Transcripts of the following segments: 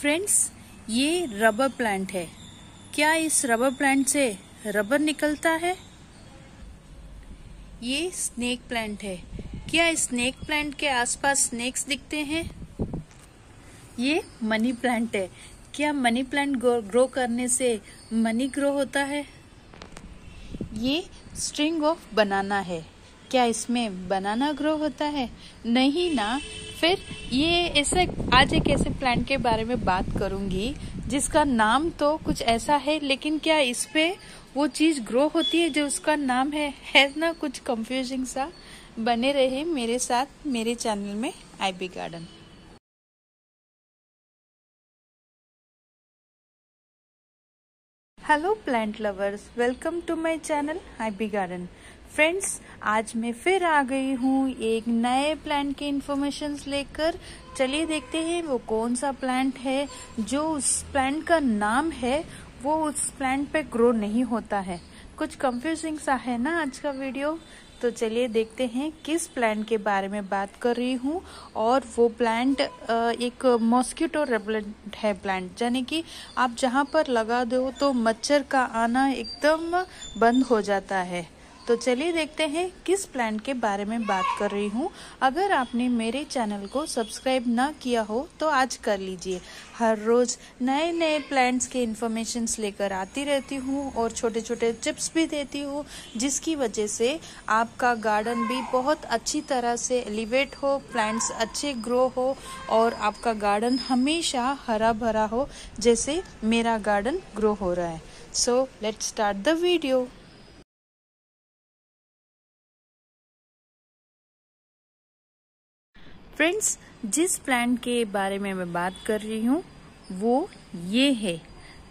Friends, ये rubber plant है। क्या इस रबर प्लांट से रबर निकलता है? ये स्नेक प्लांट है। क्या स्नेक प्लांट के आसपास स्नेक्स दिखते हैं? ये मनी प्लांट है। क्या मनी प्लांट ग्रो करने से मनी ग्रो होता है? ये स्ट्रिंग ऑफ बनाना है। क्या इसमें बनाना ग्रो होता है? नहीं ना। फिर ये ऐसे आज एक ऐसे प्लांट के बारे में बात करूंगी जिसका नाम तो कुछ ऐसा है, लेकिन क्या इस पे वो चीज ग्रो होती है जो उसका नाम है ना कुछ कंफ्यूजिंग सा। बने रहे मेरे साथ मेरे चैनल में IB garden. Hello plant lovers, welcome to my channel IB garden. Friends, आज मैं फिर आ गई हूँ एक नए प्लांट के इन्फॉर्मेशंस लेकर। चलिए देखते हैं वो कौन सा प्लांट है जो उस प्लांट का नाम है वो उस प्लांट पे ग्रो नहीं होता है। कुछ कंफ्यूजिंग सा है ना आज का वीडियो। तो चलिए देखते हैं किस प्लांट के बारे में बात कर रही हूँ। और वो प्लांट एक मॉस्किटो रेपेलेंट है प्लांट, यानी कि आप जहाँ पर लगा दो तो मच्छर का आना एकदम बंद हो जाता है। तो चलिए देखते हैं किस प्लांट के बारे में बात कर रही हूँ। अगर आपने मेरे चैनल को सब्सक्राइब ना किया हो तो आज कर लीजिए। हर रोज नए नए प्लांट्स के इन्फॉर्मेशंस लेकर आती रहती हूँ और छोटे छोटे टिप्स भी देती हूँ, जिसकी वजह से आपका गार्डन भी बहुत अच्छी तरह से एलिवेट हो, प्लांट्स अच्छे ग्रो हो और आपका गार्डन हमेशा हरा भरा हो, जैसे मेरा गार्डन ग्रो हो रहा है। So let's start the video. Friends, जिस प्लांट के बारे में मैं बात कर रही हूँ वो ये है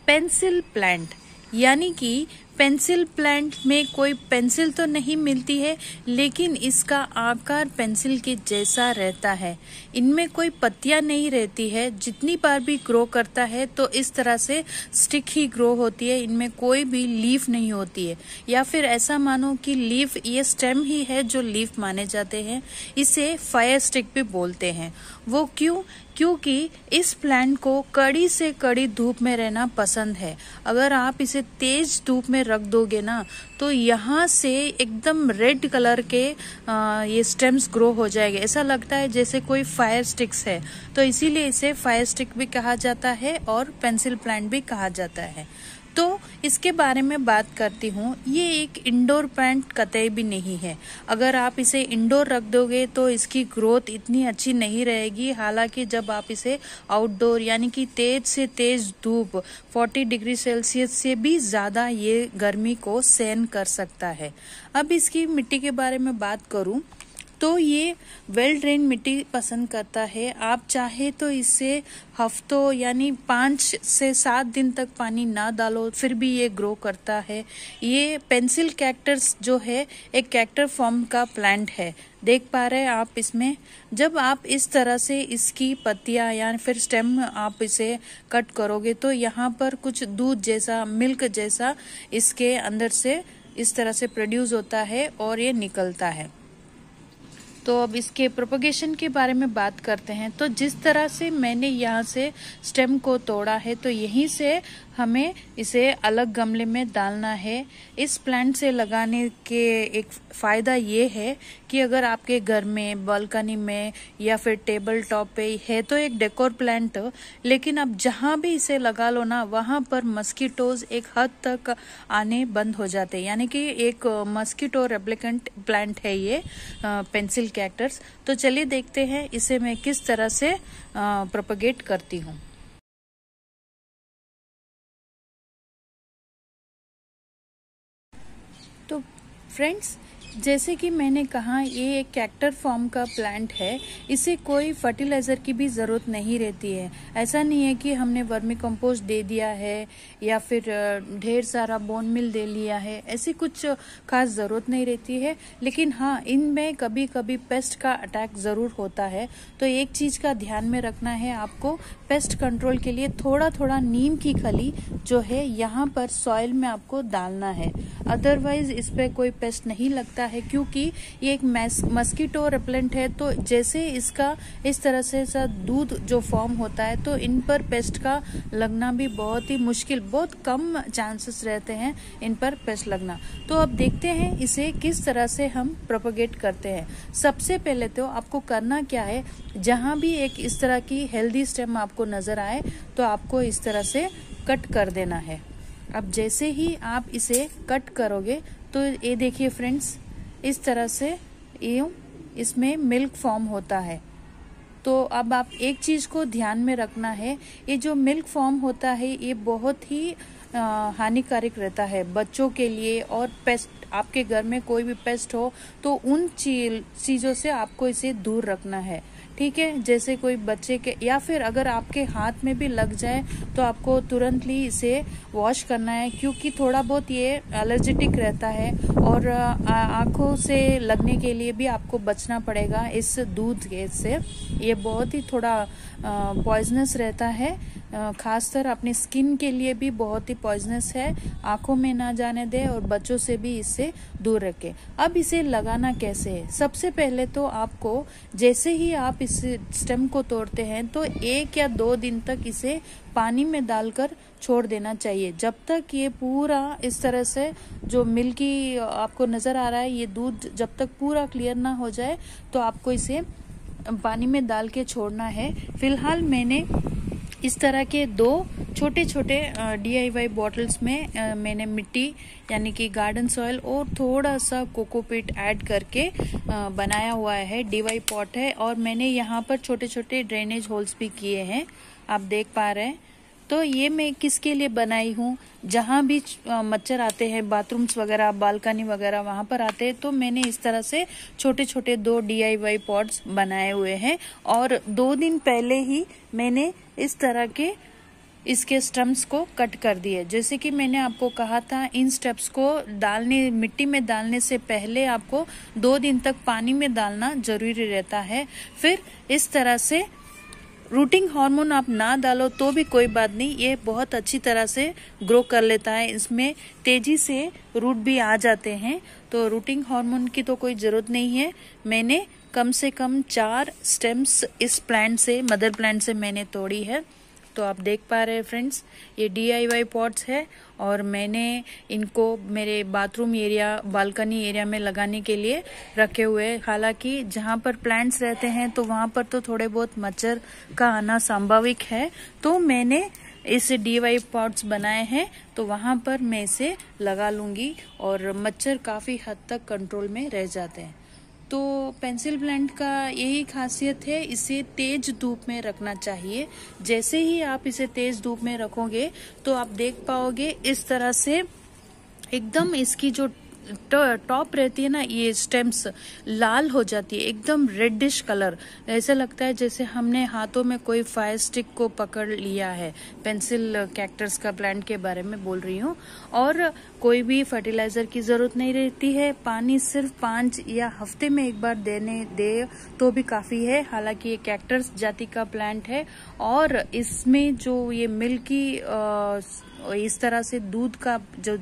पेंसिल प्लांट। यानी कि पेंसिल प्लांट में कोई पेंसिल तो नहीं मिलती है, लेकिन इसका आकार पेंसिल के जैसा रहता है। इनमें कोई पत्तियां नहीं रहती है। जितनी बार भी ग्रो करता है तो इस तरह से स्टिक ही ग्रो होती है। इनमें कोई भी लीफ नहीं होती है, या फिर ऐसा मानो कि लीफ ये स्टेम ही है जो लीफ माने जाते हैं। इसे फायर स्टिक भी बोलते हैं। वो क्यों? क्योंकि इस प्लांट को कड़ी से कड़ी धूप में रहना पसंद है। अगर आप इसे तेज धूप में रख दोगे ना तो यहाँ से एकदम रेड कलर के ये स्टेम्स ग्रो हो जाएंगे। ऐसा लगता है जैसे कोई फायर स्टिक्स है। तो इसीलिए इसे फायर स्टिक भी कहा जाता है और पेंसिल प्लांट भी कहा जाता है। तो इसके बारे में बात करती हूँ। ये एक इंडोर प्लांट कतई भी नहीं है। अगर आप इसे इंडोर रख दोगे तो इसकी ग्रोथ इतनी अच्छी नहीं रहेगी। हालांकि जब आप इसे आउटडोर यानी कि तेज से तेज धूप 40 डिग्री सेल्सियस से भी ज्यादा ये गर्मी को सहन कर सकता है। अब इसकी मिट्टी के बारे में बात करूँ तो ये वेल ड्रेन मिट्टी पसंद करता है। आप चाहे तो इससे हफ्तों यानी 5 से 7 दिन तक पानी ना डालो फिर भी ये ग्रो करता है। ये पेंसिल कैक्टस जो है एक कैक्टर फॉर्म का प्लांट है। देख पा रहे हैं आप इसमें। जब आप इस तरह से इसकी पत्तियां या फिर स्टेम आप इसे कट करोगे तो यहाँ पर कुछ दूध जैसा, मिल्क जैसा इसके अंदर से इस तरह से प्रोड्यूस होता है और ये निकलता है। तो अब इसके प्रोपगेशन के बारे में बात करते हैं। तो जिस तरह से मैंने यहाँ से स्टेम को तोड़ा है तो यहीं से हमें इसे अलग गमले में डालना है। इस प्लांट से लगाने के एक फायदा ये है कि अगर आपके घर में बालकनी में या फिर टेबल टॉप पे है तो एक डेकोर प्लांट, लेकिन अब जहाँ भी इसे लगा लो ना वहाँ पर मस्कीटोज एक हद तक आने बंद हो जाते हैं। यानी कि एक मस्कीटो रेप्लिकेंट प्लांट है ये पेंसिल कैक्टस। तो चलिए देखते हैं इसे मैं किस तरह से प्रोपगेट करती हूँ। तो फ्रेंड्स, जैसे कि मैंने कहा ये एक कैक्टर फॉर्म का प्लांट है। इसे कोई फर्टिलाइजर की भी जरूरत नहीं रहती है। ऐसा नहीं है कि हमने वर्मी कंपोस्ट दे दिया है या फिर ढेर सारा बोन मिल दे लिया है, ऐसी कुछ खास जरूरत नहीं रहती है। लेकिन हाँ, इनमें कभी कभी पेस्ट का अटैक जरूर होता है। तो एक चीज का ध्यान में रखना है आपको, पेस्ट कंट्रोल के लिए थोड़ा थोड़ा नीम की खली जो है यहाँ पर सॉइल में आपको डालना है। अदरवाइज इस पे कोई पेस्ट नहीं लगता है, क्योंकि ये एक मस्कीटो रिपेलेंट है। तो जैसे इसका इस तरह से दूध जो फॉर्म होता है तो इन पर पेस्ट का लगना भी बहुत ही मुश्किल, बहुत कम चांसेस रहते हैं इन पर पेस्ट लगना। तो अब देखते हैं इसे किस तरह से हम प्रोपेगेट करते हैं। सबसे पहले तो आपको करना क्या है, जहां भी एक इस तरह की हेल्दी स्टेम आपको नजर आए तो आपको इस तरह से कट कर देना है। अब जैसे ही आप इसे कट करोगे तो ये देखिए फ्रेंड्स, इस तरह से ये इसमें मिल्क फॉर्म होता है। तो अब आप एक चीज को ध्यान में रखना है, ये जो मिल्क फॉर्म होता है ये बहुत ही हानिकारक रहता है बच्चों के लिए। और पेस्ट, आपके घर में कोई भी पेस्ट हो तो उन चीजों से आपको इसे दूर रखना है, ठीक है। जैसे कोई बच्चे के, या फिर अगर आपके हाथ में भी लग जाए तो आपको तुरंत ही इसे वॉश करना है, क्योंकि थोड़ा बहुत ये एलर्जेटिक रहता है और आंखों से लगने के लिए भी आपको बचना पड़ेगा इस दूध से। ये बहुत ही थोड़ा पॉइजनस रहता है, खासकर अपनी स्किन के लिए भी बहुत ही पॉइजनस है। आंखों में ना जाने दे और बच्चों से भी इससे दूर रखें। अब इसे लगाना कैसे है, सबसे पहले तो आपको जैसे ही आप इस स्टेम को तोड़ते हैं तो 1 या 2 दिन तक इसे पानी में डालकर छोड़ देना चाहिए, जब तक ये पूरा इस तरह से जो मिल्की आपको नजर आ रहा है ये दूध जब तक पूरा क्लियर ना हो जाए तो आपको इसे पानी में डाल के छोड़ना है। फिलहाल मैंने इस तरह के 2 छोटे छोटे DIY बॉटल्स में मैंने मिट्टी यानी कि गार्डन सॉइल और थोड़ा सा कोकोपीट ऐड करके बनाया हुआ है। DIY पॉट है और मैंने यहाँ पर छोटे छोटे ड्रेनेज होल्स भी किए हैं, आप देख पा रहे हैं। तो ये मैं किसके लिए बनाई हूँ, जहाँ भी मच्छर आते हैं, बाथरूम्स वगैरह, बालकनी वगैरह वहां पर आते हैं, तो मैंने इस तरह से छोटे छोटे 2 DIY पॉट्स बनाए हुए हैं। और 2 दिन पहले ही मैंने इस तरह के इसके स्टम्प्स को कट कर दिए। जैसे कि मैंने आपको कहा था, इन स्टेप्स को डालने, मिट्टी में डालने से पहले आपको 2 दिन तक पानी में डालना जरूरी रहता है। फिर इस तरह से रूटिंग हार्मोन आप ना डालो तो भी कोई बात नहीं, ये बहुत अच्छी तरह से ग्रो कर लेता है, इसमें तेजी से रूट भी आ जाते हैं। तो रूटिंग हार्मोन की तो कोई जरूरत नहीं है। मैंने कम से कम 4 स्टेम्स इस प्लांट से, मदर प्लांट से मैंने तोड़ी है। तो आप देख पा रहे हैं फ्रेंड्स, ये DIY पॉट्स है और मैंने इनको मेरे बाथरूम एरिया, बालकनी एरिया में लगाने के लिए रखे हुए। हालांकि जहाँ पर प्लांट्स रहते हैं तो वहाँ पर तो थोड़े बहुत मच्छर का आना स्वाभाविक है, तो मैंने इस DIY पॉट्स बनाए हैं तो वहाँ पर मैं इसे लगा लूंगी और मच्छर काफी हद तक कंट्रोल में रह जाते हैं। तो पेंसिल प्लांट का यही खासियत है, इसे तेज धूप में रखना चाहिए। जैसे ही आप इसे तेज धूप में रखोगे तो आप देख पाओगे इस तरह से एकदम इसकी जो टॉप रहती है ना, ये स्टेम्स लाल हो जाती है, एकदम रेडिश कलर। ऐसा लगता है जैसे हमने हाथों में कोई फायर स्टिक को पकड़ लिया है। पेंसिल कैक्टस का प्लांट के बारे में बोल रही हूँ। और कोई भी फर्टिलाइजर की जरूरत नहीं रहती है, पानी सिर्फ 5 या हफ्ते में एक बार दे तो भी काफी है। हालांकि ये कैक्टस जाति का प्लांट है और इसमें जो ये मिल्की इस तरह से दूध का जो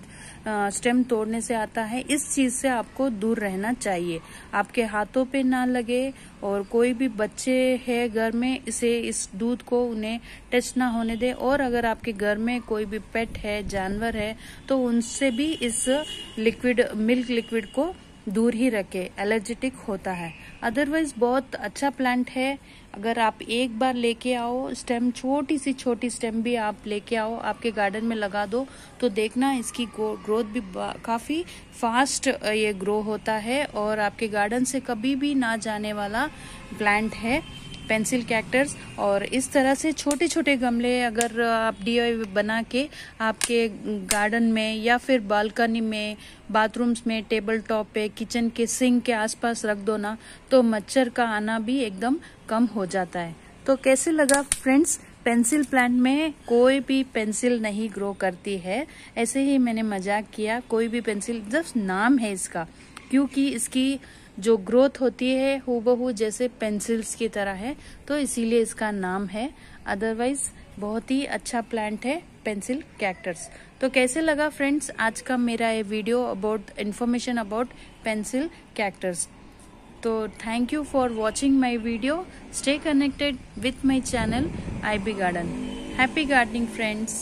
स्टेम तोड़ने से आता है, इस चीज से आपको दूर रहना चाहिए, आपके हाथों पे ना लगे। और कोई भी बच्चे है घर में, इस दूध को उन्हें टच ना होने दे। और अगर आपके घर में कोई भी पेट है, जानवर है, तो उनसे भी इस मिल्क लिक्विड को दूर ही रखे, एलर्जेटिक होता है। अदरवाइज बहुत अच्छा प्लांट है। अगर आप एक बार लेके आओ स्टेम, छोटी स्टेम भी आप लेके आओ, आपके गार्डन में लगा दो, तो देखना इसकी ग्रोथ भी काफी फास्ट ये ग्रो होता है और आपके गार्डन से कभी भी ना जाने वाला प्लांट है पेंसिल कैक्टस। और इस तरह से छोटे छोटे गमले अगर आप DIY बना के आपके गार्डन में या फिर बालकनी में, बाथरूम्स में, टेबल टॉप पे, किचन के सिंक के आसपास रख दो ना, तो मच्छर का आना भी एकदम कम हो जाता है। तो कैसे लगा फ्रेंड्स, पेंसिल प्लांट में कोई भी पेंसिल नहीं ग्रो करती है, ऐसे ही मैंने मजाक किया। कोई भी पेंसिल, जस्ट नाम है इसका, क्योंकि इसकी जो ग्रोथ होती है हूबहू जैसे पेंसिल्स की तरह है, तो इसीलिए इसका नाम है। अदरवाइज बहुत ही अच्छा प्लांट है पेंसिल कैक्टस। तो कैसे लगा फ्रेंड्स आज का मेरा ये video about information about pencil cactus. तो thank you for watching my video. Stay connected with my channel IB Garden. Happy gardening friends.